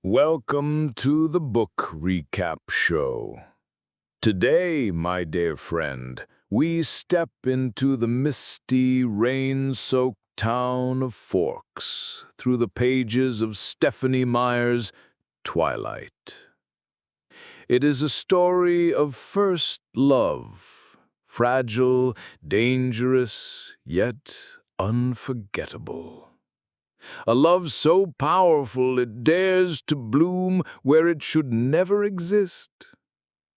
Welcome to the Book Recap Show. Today, my dear friend, we step into the misty, rain-soaked town of Forks through the pages of Stephenie Meyer's Twilight. It is a story of first love, fragile, dangerous, yet unforgettable. A love so powerful it dares to bloom where it should never exist.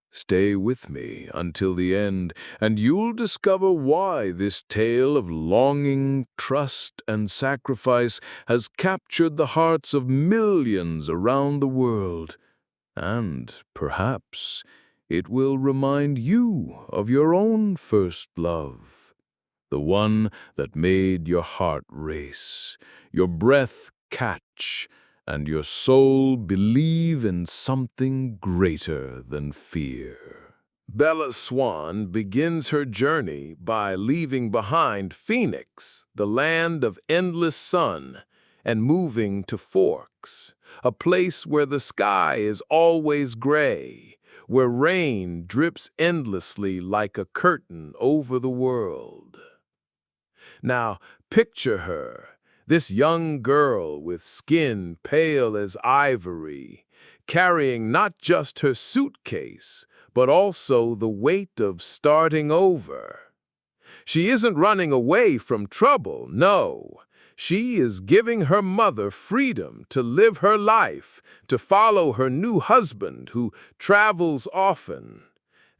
Stay with me until the end, and you'll discover why this tale of longing, trust, and sacrifice has captured the hearts of millions around the world. And perhaps it will remind you of your own first love, the one that made your heart race, your breath catch, and your soul believe in something greater than fear. Bella Swan begins her journey by leaving behind Phoenix, the land of endless sun, and moving to Forks, a place where the sky is always gray, where rain drips endlessly like a curtain over the world. Now, picture her, this young girl with skin pale as ivory, carrying not just her suitcase, but also the weight of starting over. She isn't running away from trouble, no. She is giving her mother freedom to live her life, to follow her new husband who travels often.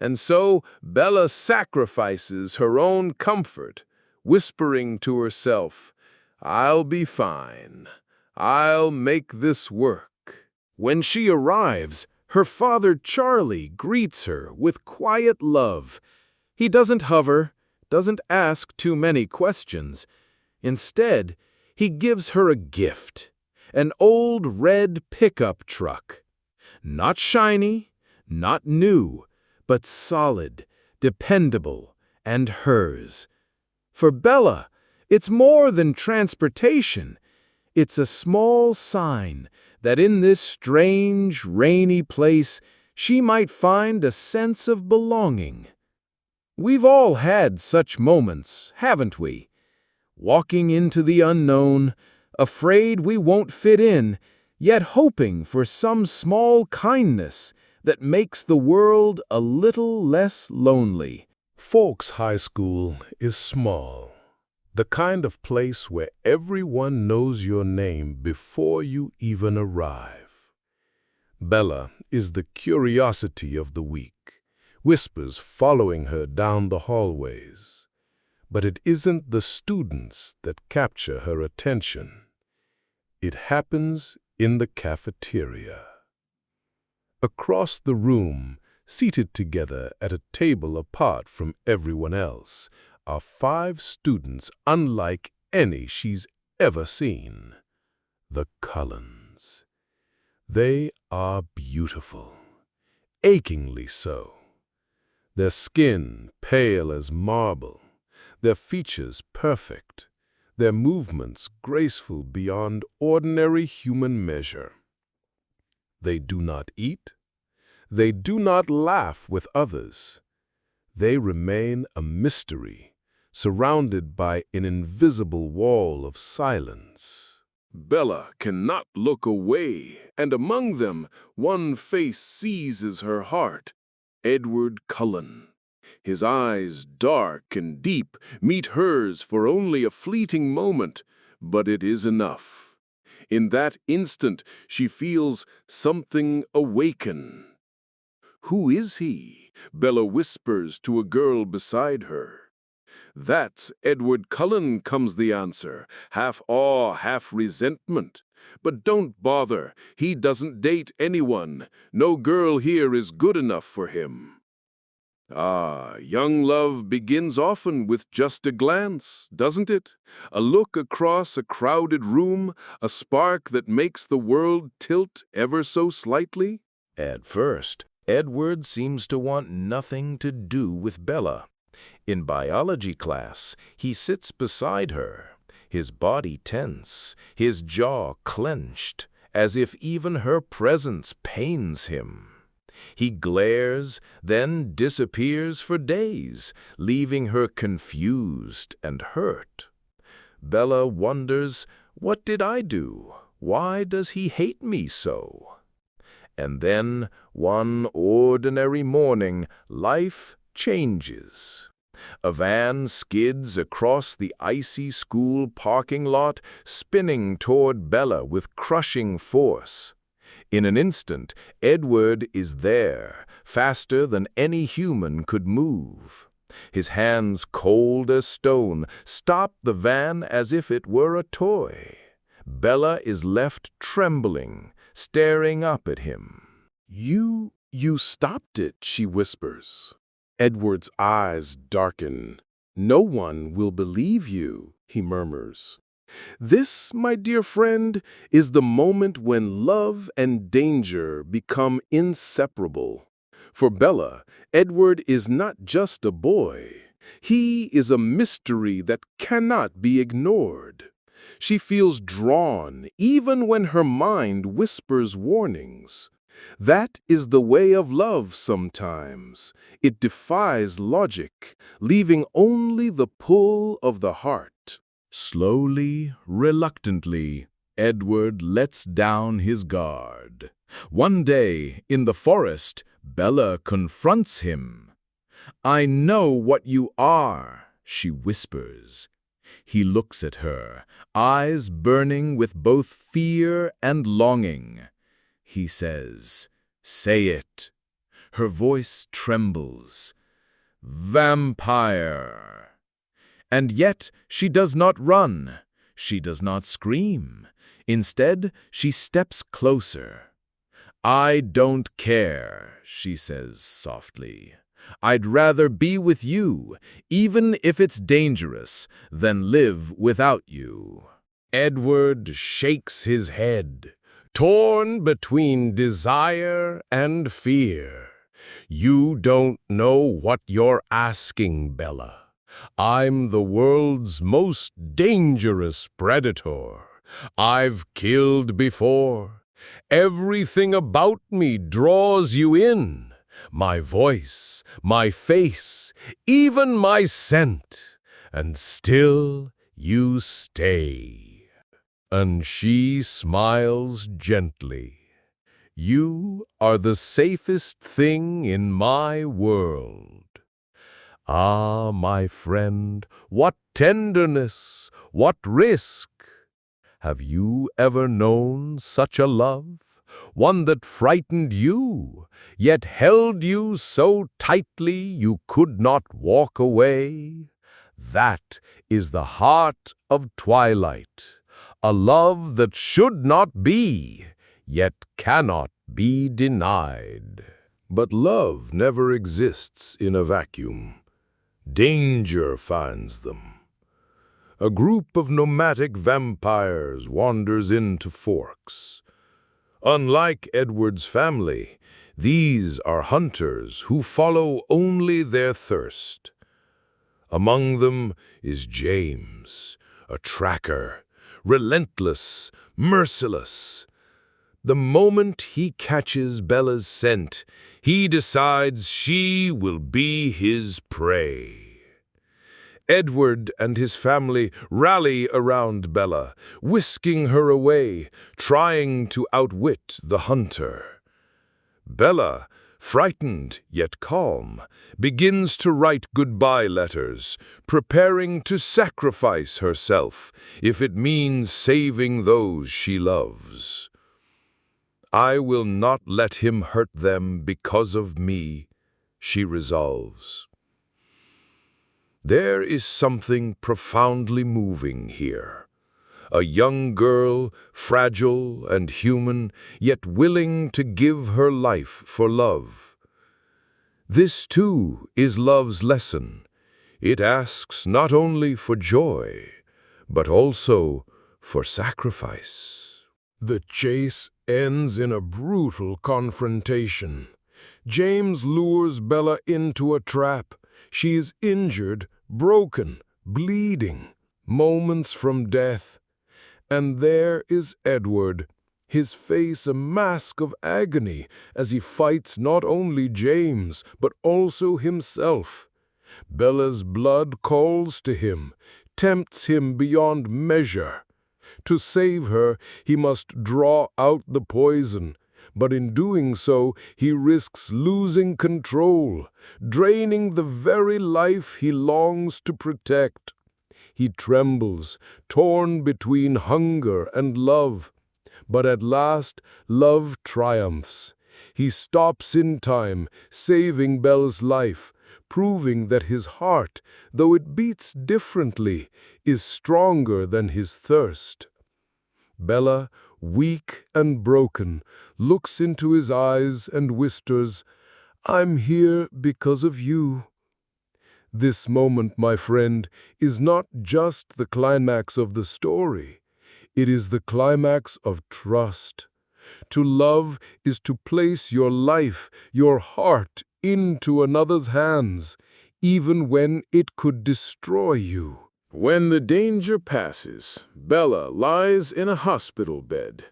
And so Bella sacrifices her own comfort, whispering to herself, "I'll be fine. I'll make this work." When she arrives, her father Charlie greets her with quiet love. He doesn't hover, doesn't ask too many questions. Instead, he gives her a gift, an old red pickup truck. Not shiny, not new, but solid, dependable, and hers. For Bella, it's more than transportation. It's a small sign that in this strange, rainy place, she might find a sense of belonging. We've all had such moments, haven't we? Walking into the unknown, afraid we won't fit in, yet hoping for some small kindness that makes the world a little less lonely. Forks High School is small. The kind of place where everyone knows your name before you even arrive. Bella is the curiosity of the week, whispers following her down the hallways. But it isn't the students that capture her attention. It happens in the cafeteria. Across the room, seated together at a table apart from everyone else, are 5 students unlike any she's ever seen. The Cullens. They are beautiful, achingly so. Their skin pale as marble, their features perfect, their movements graceful beyond ordinary human measure. They do not eat. They do not laugh with others. They remain a mystery, surrounded by an invisible wall of silence. Bella cannot look away, and among them, one face seizes her heart. Edward Cullen. His eyes, dark and deep, meet hers for only a fleeting moment, but it is enough. In that instant, she feels something awaken. "Who is he?" Bella whispers to a girl beside her. "That's Edward Cullen," comes the answer, half awe, half resentment. "But don't bother, he doesn't date anyone. No girl here is good enough for him." Ah, young love begins often with just a glance, doesn't it? A look across a crowded room, a spark that makes the world tilt ever so slightly. At first, Edward seems to want nothing to do with Bella. In biology class, he sits beside her, his body tense, his jaw clenched, as if even her presence pains him. He glares, then disappears for days, leaving her confused and hurt. Bella wonders, what did I do? Why does he hate me so? And then, one ordinary morning, life changes. A van skids across the icy school parking lot, spinning toward Bella with crushing force. In an instant, Edward is there, faster than any human could move. His hands, cold as stone, stop the van as if it were a toy. Bella is left trembling, staring up at him. You stopped it," she whispers. Edward's eyes darken. "No one will believe you," he murmurs. "This, my dear friend, is the moment when love and danger become inseparable. For Bella, Edward is not just a boy. He is a mystery that cannot be ignored. She feels drawn even when her mind whispers warnings. That is the way of love sometimes. It defies logic, leaving only the pull of the heart. Slowly, reluctantly, Edward lets down his guard. One day, in the forest, Bella confronts him. "I know what you are," she whispers. He looks at her, eyes burning with both fear and longing. He says, "Say it." Her voice trembles. "Vampire." And yet she does not run. She does not scream. Instead, she steps closer. "I don't care," she says softly. "I'd rather be with you, even if it's dangerous, than live without you." Edward shakes his head, torn between desire and fear. "You don't know what you're asking, Bella. I'm the world's most dangerous predator. I've killed before. Everything about me draws you in. My voice, my face, even my scent. And still you stay." And she smiles gently. "You are the safest thing in my world." Ah, my friend, what tenderness, what risk! Have you ever known such a love? One that frightened you, yet held you so tightly you could not walk away? That is the heart of Twilight, a love that should not be, yet cannot be denied. But love never exists in a vacuum. Danger finds them. A group of nomadic vampires wanders into Forks. Unlike Edward's family, these are hunters who follow only their thirst. Among them is James, a tracker, relentless, merciless. The moment he catches Bella's scent, he decides she will be his prey. Edward and his family rally around Bella, whisking her away, trying to outwit the hunter. Bella, frightened yet calm, begins to write goodbye letters, preparing to sacrifice herself if it means saving those she loves. "I will not let him hurt them because of me," she resolves. There is something profoundly moving here. A young girl, fragile and human, yet willing to give her life for love. This, too, is love's lesson. It asks not only for joy, but also for sacrifice. The chase ends in a brutal confrontation. James lures Bella into a trap. She is injured, broken, bleeding, moments from death. And there is Edward, his face a mask of agony as he fights not only James, but also himself. Bella's blood calls to him, tempts him beyond measure. To save her, he must draw out the poison, but in doing so, he risks losing control, draining the very life he longs to protect. He trembles, torn between hunger and love. But at last, love triumphs. He stops in time, saving Bella's life, proving that his heart, though it beats differently, is stronger than his thirst. Bella, weak and broken, looks into his eyes and whispers, "I'm here because of you." This moment, my friend, is not just the climax of the story. It is the climax of trust. To love is to place your life, your heart, into another's hands, even when it could destroy you. When the danger passes, Bella lies in a hospital bed.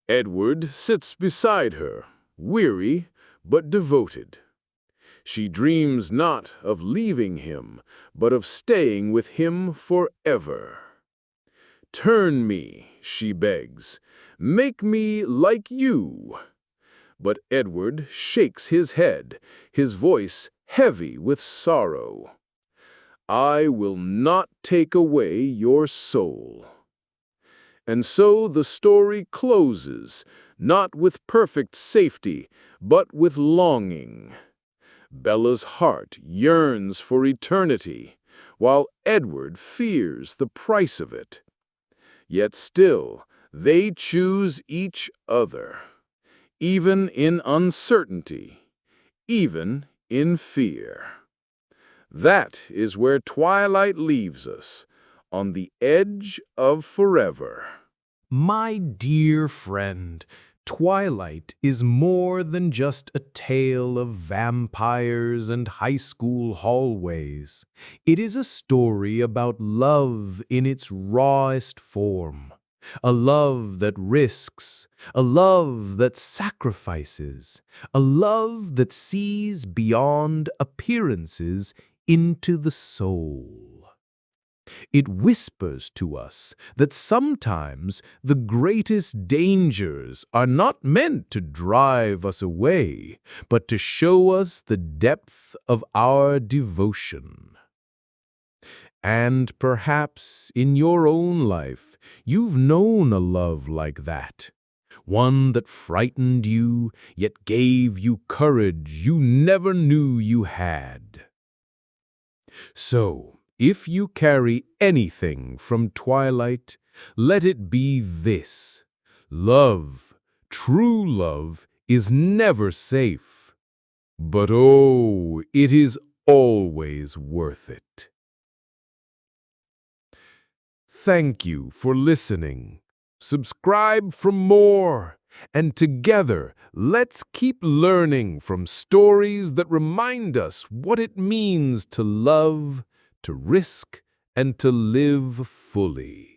Edward sits beside her, weary but devoted. She dreams not of leaving him, but of staying with him forever. "Turn me," she begs, "make me like you." But Edward shakes his head, his voice heavy with sorrow. "I will not take away your soul." And so the story closes, not with perfect safety, but with longing. Bella's heart yearns for eternity, while Edward fears the price of it. Yet still, they choose each other, even in uncertainty, even in fear. That is where Twilight leaves us, on the edge of forever. My dear friend, Twilight is more than just a tale of vampires and high school hallways. It is a story about love in its rawest form. A love that risks, a love that sacrifices, a love that sees beyond appearances into the soul. It whispers to us that sometimes the greatest dangers are not meant to drive us away, but to show us the depth of our devotion. And perhaps in your own life, you've known a love like that. One that frightened you, yet gave you courage you never knew you had. So, if you carry anything from Twilight, let it be this: love, true love, is never safe. But oh, it is always worth it. Thank you for listening. Subscribe for more. And together, let's keep learning from stories that remind us what it means to love, to risk, and to live fully.